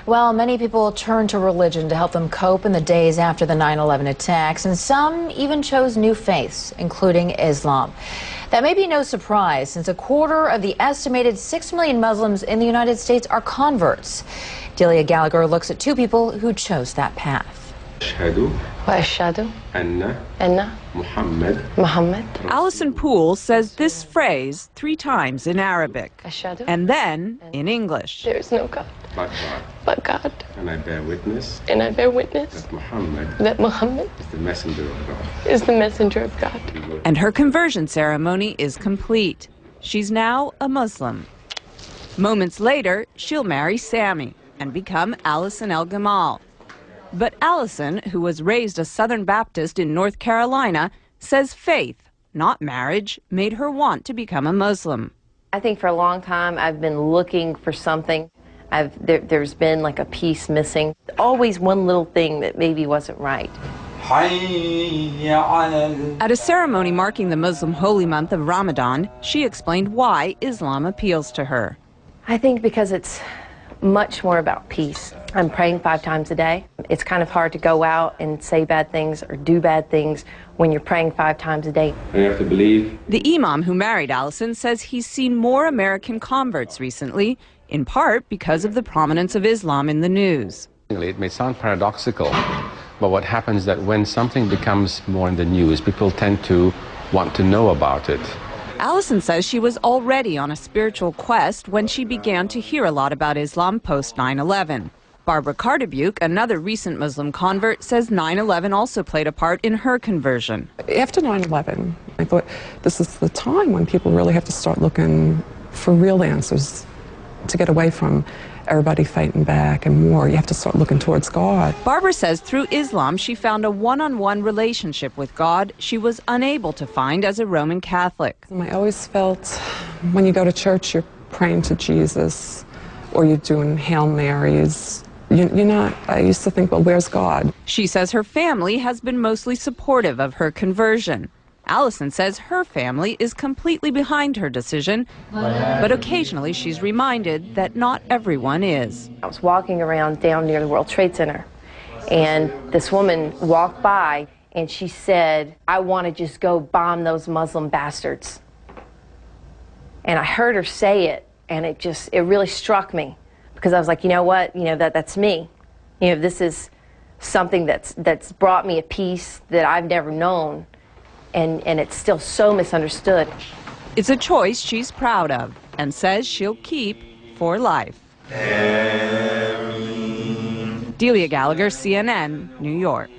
Well, many people turned to religion to help them cope in the days after the 9/11 attacks, and some even chose new faiths, including Islam. That may be no surprise, since a quarter of the estimated 6 million Muslims in the United States are converts. Delia Gallagher looks at two people who chose that path. Allison Poole says this phrase 3 times in Arabic and then in English. There is no God but God. And I bear witness That Muhammad is the messenger of God. is the messenger of God. And her conversion ceremony is complete. She's now a Muslim. Moments later, she'll marry Sammy and become Allison El Gamal. But Allison, who was raised a Southern Baptist in North Carolina, says faith, not marriage, made her want to become a Muslim. I think for a long time I've been looking for something. There's been like a piece missing. Always one little thing that maybe wasn't right. At a ceremony marking the Muslim holy month of Ramadan, she explained why Islam appeals to her. I think because it's much more about peace. I'm praying 5 times a day. It's kind of hard to go out and say bad things or do bad things when you're praying 5 times a day. And you have to believe. The imam who married Allison says he's seen more American converts recently, in part because of the prominence of Islam in the news. It may sound paradoxical, but what happens is that when something becomes more in the news, people tend to want to know about it. Allison says she was already on a spiritual quest when she began to hear a lot about Islam post 9/11. Barbara Cardebuke, another recent Muslim convert, says 9/11 also played a part in her conversion. After 9/11, I thought this is the time when people really have to start looking for real answers to get away from everybody fighting back and war. You have to start looking towards God. Barbara says through Islam she found a one-on-one relationship with God she was unable to find as a Roman Catholic. I always felt when you go to church you're praying to Jesus or you're doing Hail Marys. You're not, I used to think, well, where's God? She says her family has been mostly supportive of her conversion. Allison says her family is completely behind her decision, but occasionally she's reminded that not everyone is. I was walking around down near the World Trade Center, and this woman walked by, and she said, "I want to just go bomb those Muslim bastards." And I heard her say it, and it really struck me, because I was like, you know what, that's me. This is something that's brought me a peace that I've never known. And it's still so misunderstood. It's a choice she's proud of and says she'll keep for life. Delia Gallagher, CNN, New York.